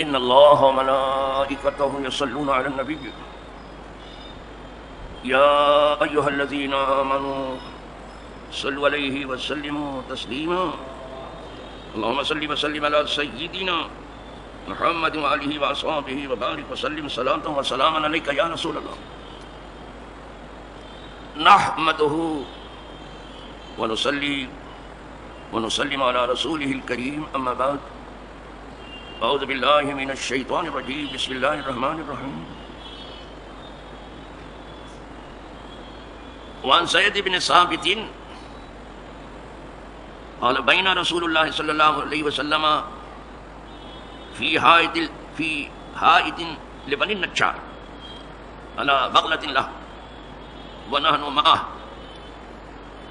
ان اللہ وملائکتہ یصلون علی النبی یا ایھا الذین آمنوا صلوا علیہ وسلموا تسلیما اللهم صل وسلم علی سیدنا محمد وآلہ وصحبہ وبارک وسلم صلاۃ وسلاما علیک یا رسول اللہ نحمدہ ونصلی ونسلم علی رسولہ الکریم اما بعد اعوذ باللہ من الشیطان الرجیم بسم اللہ الرحمن الرحیم وعن سید بن ثابت قال بین رسول اللہ صلی اللہ علیہ وسلم فی حائط لبنی النجار علی بغلۃ لہ ونحن معہ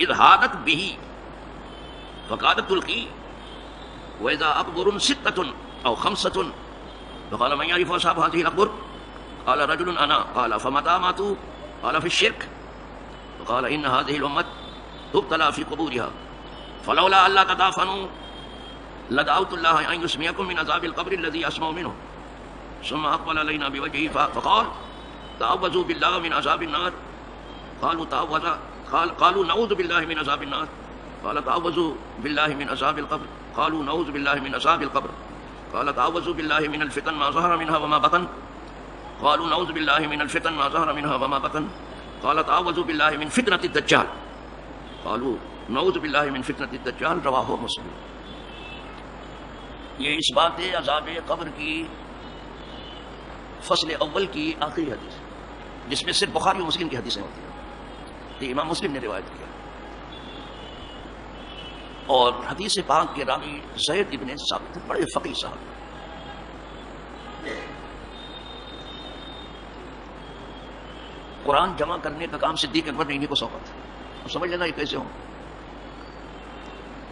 اذ حادت به فقالت تلقی واذا اقبر ستة او خمسة فقال من يعرف اصحاب هذه الاقبر قال رجل انا قال فمتى ماتوا قال في الشرك فقال ان هذه الامه تبتلى في قبورها فلولا الا تدافنوا لدعوت الله ان يسمعكم من عذاب القبر الذي اسمع منه ثم اقبل علينا بوجهه فقال تعوذوا بالله من عذاب النار قالوا نعوذ بالله من عذاب النار قال تعوذوا بالله من عذاب القبر قالوا نعوذ بالله من عذاب القبر قال تعوذوا بالله من الفتن ما ظهر منها وما بطن قالوا نعوذ بالله من الفتن ما ظهر منها وما بطن قال تعوذوا بالله من فتنة الدجال قالوا نعوذ بالله من فتنة الدجال رواه مسلم. یہ اس بات عذاب قبر کی فصل اول کی آخری حدیث جس میں صرف بخاری و مسلم کی حدیثیں ہوتی ہیں، یہ امام مسلم نے روایت کیا. اور حدیث پاک کے راوی زید ابن ثابت بڑے فقیہ صاحب، قرآن جمع کرنے کا کام صدیق اکبر نے انہیں کو سونپا تھا. سمجھ لینا یہ کیسے ہوں.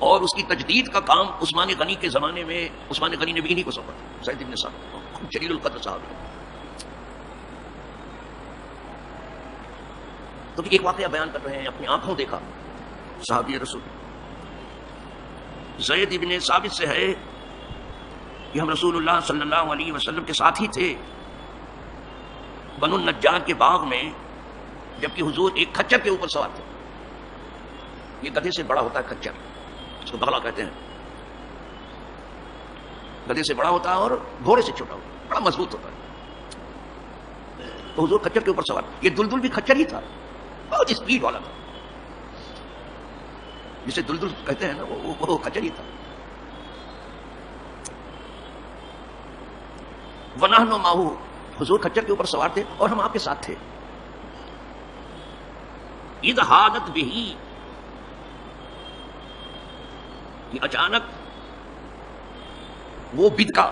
اور اس کی تجدید کا کام عثمان غنی کے زمانے میں عثمان غنی نے بھی انہیں کو سونپا تھا. زید ابن ثابت جلیل القدر صاحب. تو ایک واقعہ بیان کر رہے ہیں، اپنی آنکھوں دیکھا صحابی رسول زید ابن ثابت سے ہے کہ ہم رسول اللہ صلی اللہ علیہ وسلم کے ساتھ ہی تھے بنو النجار کے باغ میں، جبکہ حضور ایک کھچر کے اوپر سوار تھے. یہ گدھے سے بڑا ہوتا ہے کھچر، اس کو بغلا کہتے ہیں. گدھے سے بڑا ہوتا ہے اور گھوڑے سے چھوٹا ہوتا ہے، بڑا مضبوط ہوتا ہے. تو حضور کھچر کے اوپر سوار، یہ دلدل بھی کھچر ہی تھا، بہت اسپیڈ والا تھا. جسے دلدل کہتے ہیں نا وہ کھچر ہی تھا. ونحن معہ، حضور کھچر کے اوپر سوار تھے اور ہم آپ کے ساتھ تھے. اذ حادت بہ، کہ اچانک وہ بدکا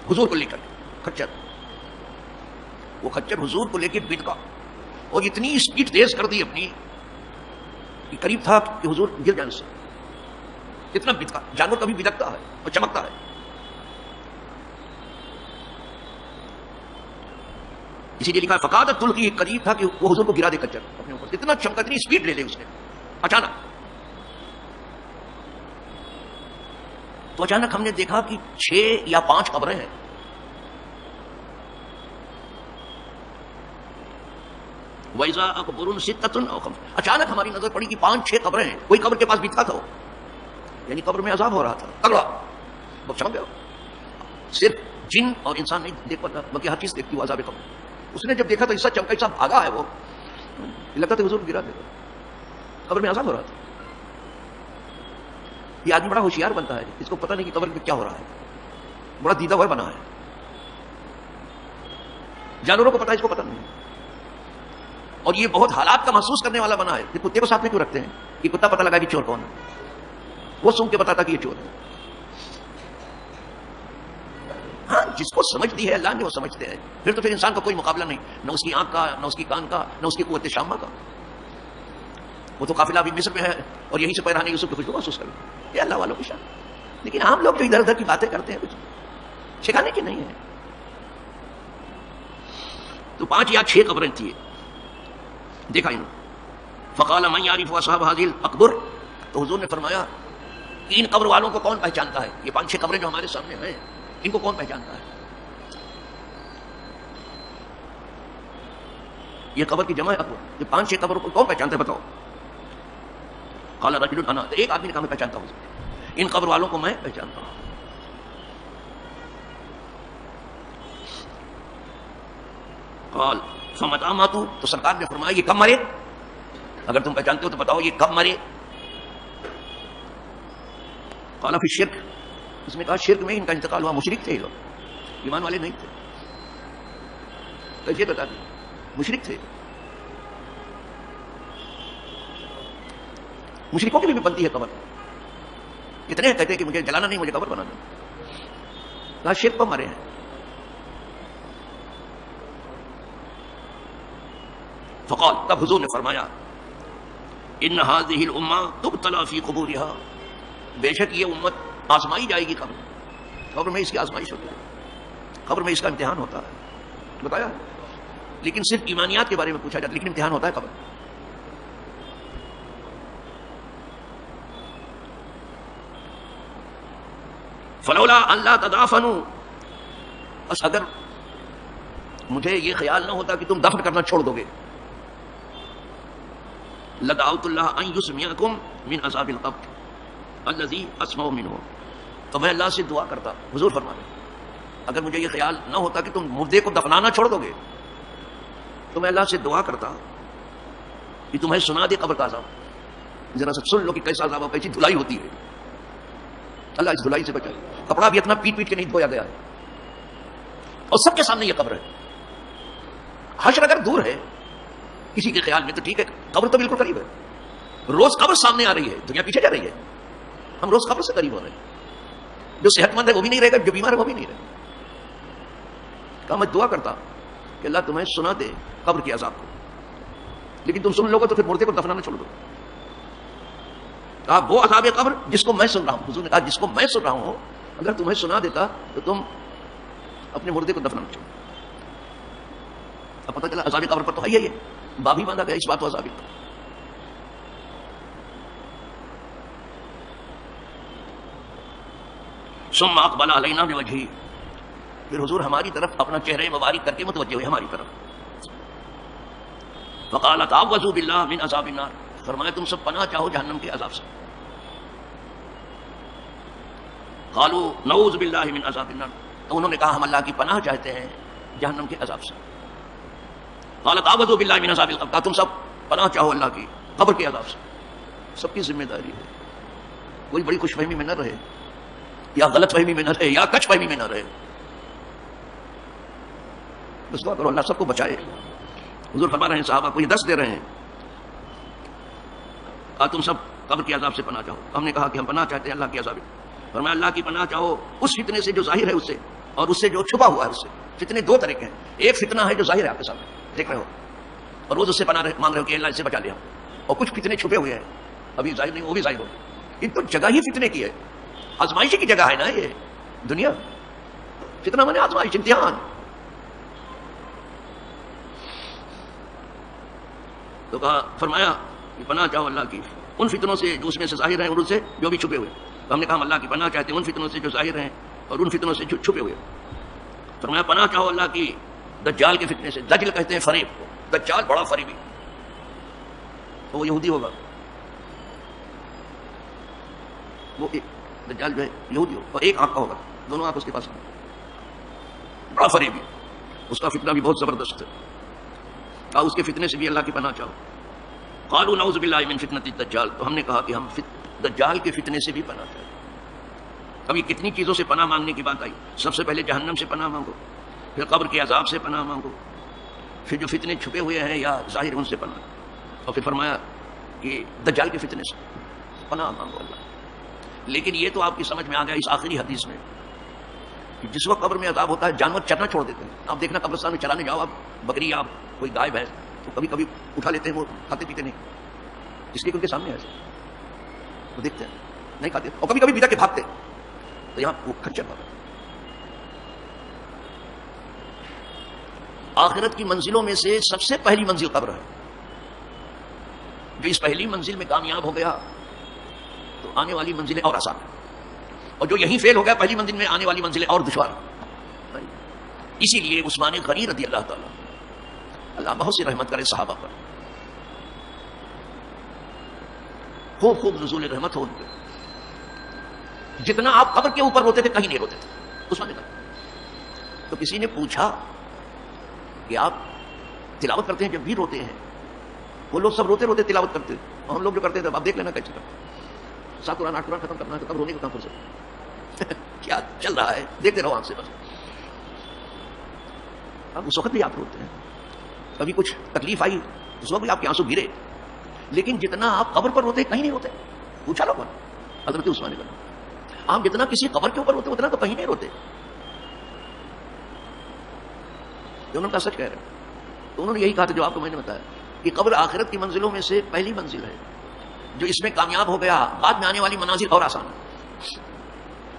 حضور کو لے کر کھچر، وہ کھچر حضور کو لے کے بدکا اور اتنی اسپیڈ تیز کر دی اپنی کہ قریب تھا کہ حضور گر جانے سے. اتنا بدکا، جانور کبھی بدکتا ہے اور چمکتا ہے. اسی لیے لکھا ہے فقادت تلقی، قریب تھا کہ وہ حضور کو گرا دے کچر اپنے اوپر. اتنا چمکا، اتنی اسپیڈ لے لے اس نے اچانک. تو اچانک ہم نے دیکھا کہ 6 یا 5 قبریں ہیں. وَإِذَا أَقْبُرٌ سِتَّةٌ أَوْ خَمْسَةٌ، اچانک ہماری نظر پڑی کہ 5-6 قبریں ہیں. کوئی قبر کے پاس بیٹھا تھا، یعنی قبر میں عذاب ہو رہا تھا تگڑا. وہ چمک گیا. صرف جن اور انسان نہیں دیکھ پاتا بلکہ ہر چیز دیکھتی وہ عذاب قبر. اس نے جب دیکھا تو ایسا چمکا، ایسا بھاگا ہے، وہ لگتا تھا حضور گرا دے گا. قبر میں عذاب ہو رہا تھا. یہ آدمی بڑا ہوشیار بنتا ہے، اس کو پتہ نہیں کہ قبر میں کیا ہو رہا ہے. بڑا دیدہ ہوا بنا ہے. جانوروں کو پتا ہے، اس کو پتہ نہیں. اور یہ بہت حالات کا محسوس کرنے والا بنا ہے. یہ کتے کو ساتھ میں کیوں رکھتے ہیں؟ یہ کتا پتہ لگا کہ چور کون ہے، وہ سن کے بتاتا کہ یہ چور ہے. ہاں، جس کو سمجھ دی ہے اللہ نے وہ سمجھتے ہیں. پھر تو پھر انسان کا کوئی مقابلہ نہیں، نہ اس کی آنکھ کا، نہ اس کی کان کا، نہ اس کی قوت شامہ کا. وہ تو قافلہ ابھی مصر میں ہے اور یہیں سے پیرانے یوسف کی خوشبو محسوس کریں. یہ اللہ والوں کی شان. لیکن عام لوگ جو ادھر ادھر کی باتیں کرتے ہیں کچھ سکھانے کی نہیں ہے. تو 5 یا 6 قبریں تھیں. دیکھا انہوں. فقال من يعرف اصحاب هذه الاقبر، تو حضور نے فرمایا کہ ان قبر والوں کو کون پہچانتا ہے؟ یہ 5-6 قبریں جو ہمارے سامنے ہیں ان کو کون پہچانتا ہے؟ یہ قبر کی جمع ہے ابو، یہ 5-6 قبروں کو کون پہچانتا ہے بتاؤ؟ قال رجل انا، ایک آدمی نے کہا میں پہچانتا ہوں، ان قبر والوں کو میں پہچانتا ہوں. قال فمتى ماتوا، تو سرکار نے فرمایا یہ کب مرے؟ اگر تم پہچانتے ہو تو بتاؤ یہ کب مرے؟ قال فی الشرک، اس نے کہا شرک میں ان کا انتقال ہوا، مشرک تھے یہ لوگ، ایمان والے نہیں تھے. کیسے بتا دیں؟ مشرک تھے. مشرکوں کی بھی بنتی ہے قبر. اتنے کہتے ہیں کہ مجھے جلانا نہیں، مجھے قبر بنانا. کہا شرک پر مرے ہیں. فقال، تب حضور نے فرمایا ان هذه الامه تبتلى في قبورها، بے شک یہ امت آزمائی جائے گی قبر. قبر میں اس کی آزمائش ہوتی ہے، قبر میں اس کا امتحان ہوتا ہے. بتایا، لیکن صرف ایمانیات کے بارے میں پوچھا جاتا ہے، لیکن امتحان ہوتا ہے قبر. فلولا ان لا تدافنوا، بس اگر مجھے یہ خیال نہ ہوتا کہ تم دفن کرنا چھوڑ دو گے، لدعوت اللہ ان یسمعکم من عذاب القبر الذی اسمع منہ، تو میں اللہ سے دعا کرتا. حضور فرما رہے اگر مجھے یہ خیال نہ ہوتا کہ تم مردے کو دفنانا چھوڑ دو گے تو میں اللہ سے دعا کرتا کہ تمہیں سنا دے قبر کا عذاب. ذرا سا سن لو کہ کیسا عذاب ہے، کیسی دھلائی ہوتی ہے. اللہ اس دھلائی سے بچائے. کپڑا بھی اتنا پیٹ پیٹ کے نہیں دھویا گیا ہے، اور سب کے سامنے یہ قبر ہے. حشر اگر دور ہے کسی کے خیال میں تو ٹھیک ہے، قبر تو بالکل قریب ہے. روز قبر سامنے آ رہی ہے، دنیا پیچھے جا رہی ہے. ہم روز قبر سے قریب ہو رہے ہیں. جو صحت مند ہے وہ بھی نہیں رہے گا، جو بیمار ہے وہ بھی نہیں رہے گا. کہا میں دعا کرتا کہ اللہ تمہیں سنا دے قبر کے عذاب کو، لیکن تم سن لو گے تو پھر مردے کو دفنانا چھوڑ دو. کہا وہ عذاب قبر جس کو میں سن رہا ہوں. حضور نے کہا جس کو میں سن رہا ہوں اگر تمہیں سنا دیتا تو تم اپنے مردے کو دفنانا چھوڑ. اب پتہ چلا عذاب قبر پر تو ہے یہ باب ہی باندھا گیا اس بات کو عذاب قبر. ثم اقبل علینا بوجہہ، پھر حضور ہماری طرف اپنا چہرے مبارک کر کے متوجہ ہوئے ہماری طرف. فقال تعوذوا باللہ من عذاب النار، فرمایا تم سب پناہ چاہو جہنم کے عذاب سے. قالوا نعوذ باللہ من عذاب النار، تو انہوں نے کہا ہم اللہ کی پناہ چاہتے ہیں جہنم کے عذاب سے. قال تعوذوا باللہ من عذاب القبر، تم سب پناہ چاہو اللہ کی قبر کے عذاب سے. سب کی ذمہ داری ہے، کوئی بڑی خوش فہمی میں نہ رہے، یا غلط فہمی میں نہ رہے، یا کچھ فہمی میں نہ رہے. بس دعا کرو اللہ سب کو بچائے. حضور فرما رہے ہیں صحابہ کو یہ درس دے رہے ہیں، تم سب قبر کے عذاب سے پناہ چاہو. ہم نے کہا کہ ہم پناہ چاہتے ہیں اللہ کے عذاب. فرمایا اللہ کی پناہ چاہو اس فتنے سے جو ظاہر ہے اس سے، اور اس سے جو چھپا ہوا ہے اس سے. فتنے دو طرح کے ہیں، ایک فتنہ ہے جو ظاہر ہے آپ کے سامنے دیکھ رہے ہو اور روز اس سے پناہ مانگ رہے ہو کہ اللہ اس سے بچا لیا، اور کچھ فتنے چھپے ہوئے ہیں ابھی ظاہر نہیں، وہ بھی ظاہر ہو. یہ تو جگہ ہی فتنے کی ہے، آزمائش کی جگہ ہے نا یہ دنیا. فتنہ میں نے آزمائش، امتحان. تو کہا فرمایا کہ پناہ چاہو اللہ کی ان فتنوں سے جو اس میں سے ظاہر ہیں اور ان سے جو بھی چھپے ہوئے. تو ہم نے کہا ہم اللہ کی پناہ چاہتے ہیں ان فتنوں سے جو ظاہر ہیں اور ان فتنوں سے جو چھپے ہوئے. فرمایا پناہ چاہو اللہ کی دجال کے فتنے سے. دجل کہتے ہیں فریب کو، دجال بڑا فریبی، تو وہ یہودی ہوگا. وہ دجال جو ہے یہودی ہوگا اور ایک آنکھ کا ہوگا، دونوں آنکھ اس کے پاس ہیں، بڑا فریبی. اس کا فتنہ بھی بہت زبردست ہے. کہا اس کے فتنے سے بھی اللہ کی پناہ چاہو. قالوا نعوذ باللہ من فتنۃ الدجال، تو ہم نے کہا کہ ہم دجال کے فتنے سے بھی پناہ چاہتے. اب یہ کتنی چیزوں سے پناہ مانگنے کی بات آئی. سب سے پہلے جہنم سے پناہ مانگو، پھر قبر کے عذاب سے پناہ مانگو، پھر جو فتنے چھپے ہوئے ہیں یا ظاہر ان سے پناہ، اور پھر فرمایا کہ دجال کے فتنے سے پناہ مانگو اللہ. لیکن یہ تو آپ کی سمجھ میں آ گیا اس آخری حدیث میں کہ جس وقت قبر میں عذاب ہوتا ہے جانور چرنا چھوڑ دیتے ہیں. آپ دیکھنا قبرستان میں چرانے جاؤ، آپ بکری یا کوئی گائے بھینس تو کبھی کبھی اٹھا لیتے ہیں، وہ کھاتے پیتے نہیں، اس لیے کہ ان کے سامنے ایسے وہ دیکھتے ہیں نہیں کھاتے، اور کبھی کبھی بتا کے بھاگتے. تو یہاں وہ کھچر پڑا. آخرت کی منزلوں میں سے سب سے پہلی منزل قبر ہے. جو اس پہلی منزل میں کامیاب ہو گیا تو آنے والی منزلیں اور آسان ہیں، اور جو یہیں فیل ہو گیا پہلی منزل میں، آنے والی منزلیں اور دشوار. اسی لیے عثمان غنی رضی اللہ تعالیٰ اللہ بہت سی رحمت کرے صحابہ پر، خوب خوب نزول رحمت ہو ان پہ. جتنا آپ قبر کے اوپر روتے تھے کہیں نہیں روتے تھے اس وقت. تو کسی نے پوچھا کہ آپ تلاوت کرتے ہیں جب بھی روتے ہیں؟ وہ لوگ سب روتے روتے تلاوت کرتے اور ہم لوگ جو کرتے تھے اب دیکھ لینا کیسے کرتے. 7 قرآن 8 قرآن ختم کرنا ہے تو تب رونے کو کہاں فرصت؟ کیا چل رہا ہے دیکھتے رہو آنکھ سے بس. اب اس وقت بھی آپ روتے ہیں، کبھی کچھ تکلیف آئی اس وقت بھی آپ کے آنسو گرے، لیکن جتنا آپ قبر پر روتے کہیں نہیں روتے. پوچھا لوگوں نے حضرت عثمان غنی، آپ جتنا کسی قبر کے اوپر روتے اتنا تو کہیں نہیں روتے. انہوں نے کہا سچ کہہ رہے ہیں. تو انہوں نے یہی کہا تھا جو آپ کو میں نے بتایا کہ قبر آخرت کی منزلوں میں سے پہلی منزل ہے. جو اس میں کامیاب ہو گیا بعد میں آنے والی منازل اور آسان ہے،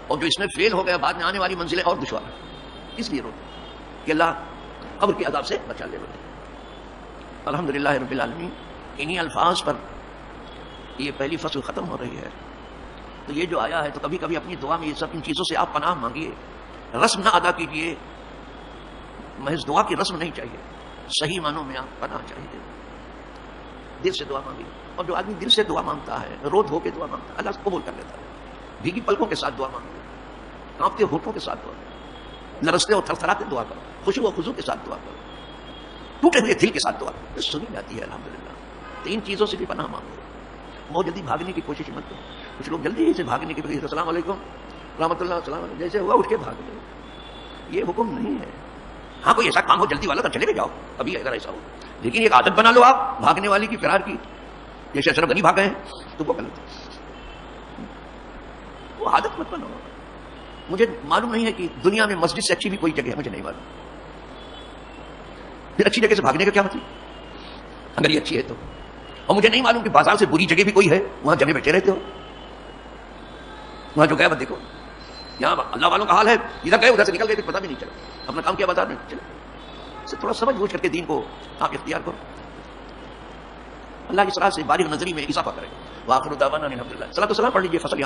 اور جو اس میں فیل ہو گیا بعد میں آنے والی منزلیں اور دشوار ہیں. اس لیے روتے کہ اللہ قبر کے عذاب سے بچا لے. الحمدللہ رب العالمین. انہی الفاظ پر یہ پہلی فصل ختم ہو رہی ہے. تو یہ جو آیا ہے تو کبھی کبھی اپنی دعا میں یہ سب ان چیزوں سے آپ پناہ مانگیے. رسم نہ ادا کیجیے، محض دعا کی رسم نہیں چاہیے، صحیح معنوں میں آپ پناہ چاہیے. دل سے دعا مانگیے. اور جو آدمی دل سے دعا مانگتا ہے، رو دھو کے دعا مانگتا ہے، اللہ قبول کر لیتا ہے. بھیگی پلکوں کے ساتھ دعا مانگو، کانپتے ہونٹوں کے ساتھ دعا کرو، لرزتے اور تھرتھراتے دعا کرو، خشوع و خضوع کے ساتھ دعا کرو، ٹوٹے ہوئے دل کے ساتھ دعا کرو، سنی جاتی ہے الحمدللہ. تو ان چیزوں سے بھی پناہ مانگو. بہت جلدی بھاگنے کی کوشش مت کرو. کچھ لوگ جلدی سے بھاگنے کی کوشش، السلام علیکم رحمۃ اللہ، السلام علیکم، جیسے ہوا اٹھ کے بھاگ گئے. یہ حکم نہیں ہے. ہاں کوئی ایسا کام ہو جلدی والا تو چلے گئے جاؤ کبھی اگر ایسا ہو، لیکن ایک عادت بنا لو آپ بھاگنے والی کی، فرار کی. جیسے اشرف غنی بھاگے ہیں تو وہ غلط ہے، وہ عادت مت بناؤ. مجھے معلوم نہیں ہے کہ دنیا میں مسجد سے اچھی بھی کوئی جگہ ہے، مجھے نہیں معلوم. پھر اچھی جگہ سے بھاگنے کا کیا مطلب اگر یہ اچھی ہے تو؟ اور مجھے نہیں معلوم کہ بازار سے بری جگہ بھی کوئی ہے وہاں جمے بیٹھے رہتے ہو. وہاں جو گیا وہ دیکھو. یہاں اللہ والوں کا حال ہے ادھر گئے ادھر سے نکل گئے پتہ بھی نہیں چلا، اپنا کام کیا بازار میں چلا. اسے تھوڑا سمجھ بوجھ کر کے دین کو آپ اختیار کرو. اللہ کی صلاح سے بالغ نظری میں اضافہ کرے. وآخر دعوانا الحمدللہ. صلاۃ و سلام پڑھ لیجیے. فصل